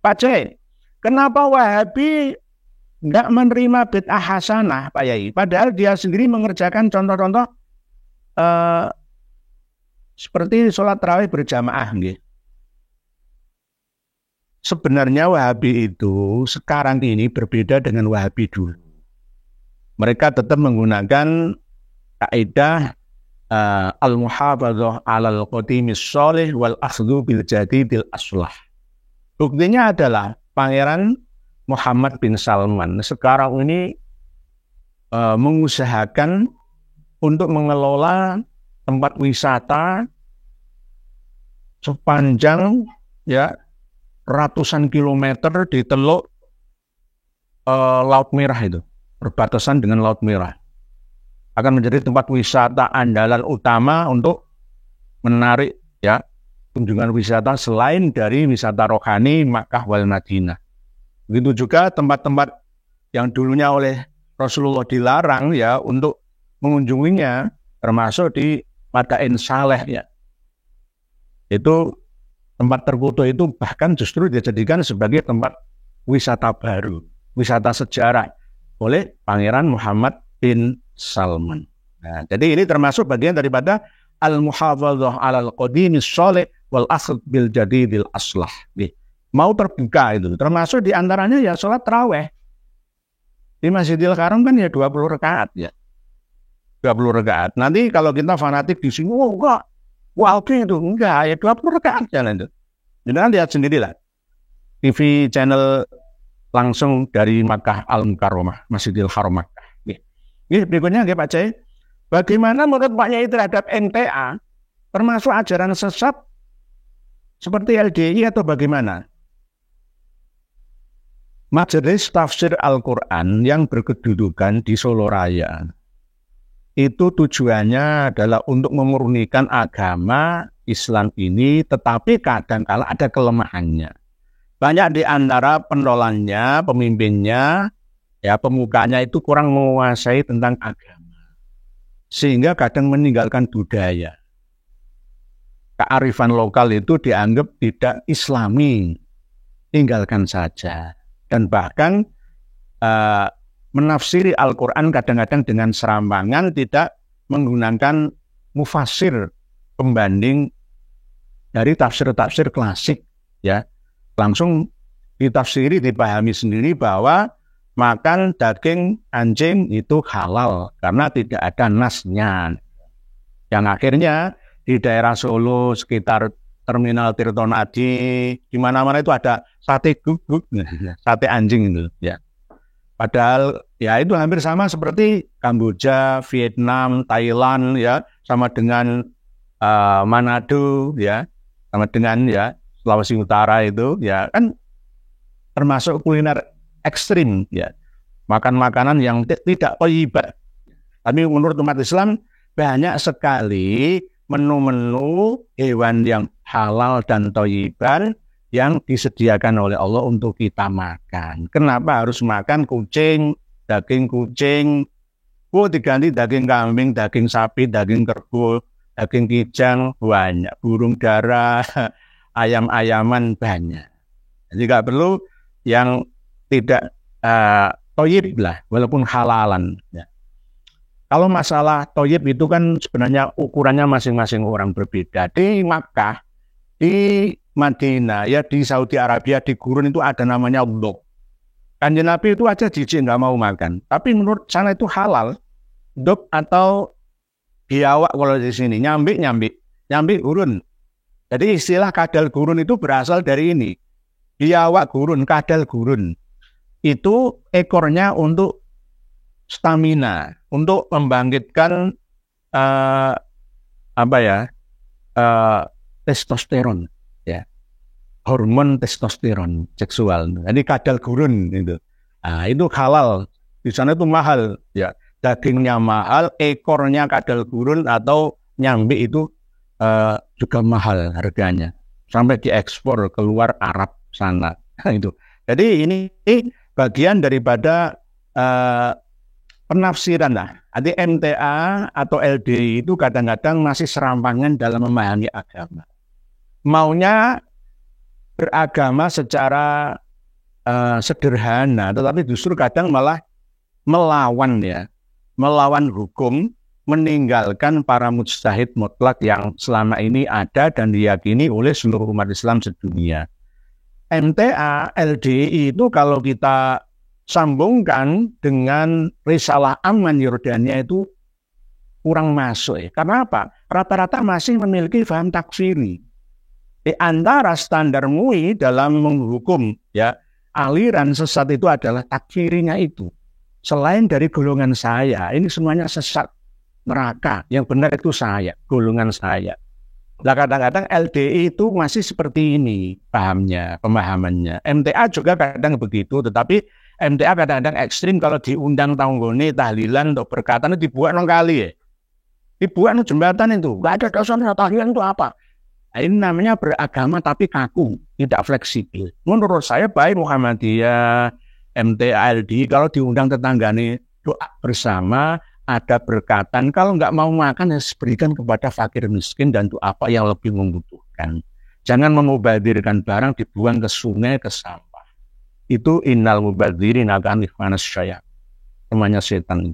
Pak Cek, kenapa Wahabi tidak menerima bid'ah hasanah, Pak Yai? Padahal dia sendiri mengerjakan contoh-contoh seperti sholat tarawih berjamaah. Nggih. Sebenarnya Wahabi itu sekarang ini berbeda dengan Wahabi dulu. Mereka tetap menggunakan kaidah al-muhafadzah 'alal qadimis shalih wal akhdhu bil jadidil aslah. Buktinya adalah Pangeran Muhammad bin Salman sekarang ini mengusahakan untuk mengelola tempat wisata sepanjang ratusan kilometer di teluk Laut Merah itu, berbatasan dengan Laut Merah. Akan menjadi tempat wisata andalan utama untuk menarik kunjungan wisata selain dari wisata rohani Makkah wal Madinah. Begitu juga tempat-tempat yang dulunya oleh Rasulullah dilarang untuk mengunjunginya, termasuk di Madain Saleh Itu tempat terkutuk itu bahkan justru dijadikan sebagai tempat wisata baru, wisata sejarah oleh Pangeran Muhammad bin Salman. Nah, jadi ini termasuk bagian daripada al-muhafadzah 'alal qadimis shalih wal akhd bil jadidil aslah. Mau terbuka itu, termasuk diantaranya sholat tarawih. Di Masjidil Haram kan 20 rakaat 20 rakaat. Nanti kalau kita fanatik di sini, enggak. Wahabi itu enggak, 20 rakaat jalan itu. Jangan lihat sendirilah. TV channel langsung dari Makkah Al-Mukarramah, Masjidil Haram Makkah. Ini berikutnya Pak Cai. Bagaimana menurut Pak Yai terhadap MTA, termasuk ajaran sesat seperti LDI atau bagaimana? Majelis Tafsir Al-Quran yang berkedudukan di Solo Raya itu tujuannya adalah untuk memurnikan agama Islam ini, tetapi kadang-kala ada kelemahannya. Banyak di antara penolaknya, pemimpinnya, pemukanya itu kurang menguasai tentang agama. Sehingga kadang meninggalkan budaya. Kearifan lokal itu dianggap tidak islami. Tinggalkan saja. Dan bahkan menafsiri Al-Quran kadang-kadang dengan serampangan, tidak menggunakan mufassir pembanding dari tafsir-tafsir klasik. Langsung ditafsiri, dipahami sendiri bahwa makan daging anjing itu halal karena tidak ada nasnya. Yang akhirnya di daerah Solo sekitar Terminal Tirtonadi, di mana-mana itu ada sate guguk, sate anjing itu. Padahal itu hampir sama seperti Kamboja, Vietnam, Thailand sama dengan Manado sama dengan Sulawesi Utara itu kan termasuk kuliner ekstrim makan makanan yang tidak thayyibah. Tapi menurut umat Islam banyak sekali menu-menu hewan yang halal dan thayyibah yang disediakan oleh Allah untuk kita makan. Kenapa harus makan kucing, daging kucing, diganti daging kambing, daging sapi, daging kerbau, daging kijang banyak, burung dara, ayam-ayaman banyak. Jadi nggak perlu yang tidak thayyib lah, walaupun halalan. Kalau masalah thayyib itu kan sebenarnya ukurannya masing-masing orang berbeda. Di Makkah, di Madinah, di Saudi Arabia, di gurun itu ada namanya dhok. Kanjeng Nabi itu aja jijik nggak mau makan. Tapi menurut sana itu halal. Dhok atau biawak kalau di sini, nyambi gurun. Jadi istilah kadal gurun itu berasal dari ini. Biawak gurun, kadal gurun. Itu ekornya untuk stamina, untuk membangkitkan testosteron, hormon testosteron seksual. Jadi kadal gurun itu. Itu halal. Di sana itu mahal, dagingnya mahal, ekornya kadal gurun atau nyambi itu juga mahal harganya. Sampai diekspor keluar Arab sana. Itu. Jadi ini bagian daripada penafsiran lah. Jadi MTA atau LDI itu kadang-kadang masih serampangan dalam memahami agama. Maunya beragama secara sederhana, tetapi justru kadang malah melawan ya, melawan hukum, meninggalkan para mujtahid mutlak yang selama ini ada dan diyakini oleh seluruh umat Islam sedunia. MTA, LDI itu kalau kita sambungkan dengan Risalah Amman Yordania itu kurang masuk ya. Karena apa? Rata-rata masih memiliki paham takfiri. Di antara standar MUI dalam menghukum ya aliran sesat itu adalah takfirinya itu. Selain dari golongan saya, ini semuanya sesat neraka. Yang benar itu saya, golongan saya. Nah kadang-kadang LDI itu masih seperti ini pahamnya, pemahamannya. MTA juga kadang begitu, tetapi MTA kadang-kadang ekstrim kalau diundang tanggone tahlilan untuk berkatan itu dibuat kali ya. Dibuat jembatan itu, nggak ada dasarnya tahlilan itu apa. Nah, ini namanya beragama tapi kaku, tidak fleksibel. Menurut saya baik Muhammadiyah, MTA, LDI kalau diundang tetanggane doa bersama, ada berkatan, kalau nggak mau makan ya berikan kepada fakir miskin dan untuk apa yang lebih membutuhkan. Jangan memubadirkan barang dibuang ke sungai, ke sampah. Itu innal mubadzirin akan ikhwanas syaitan. Temannya setan.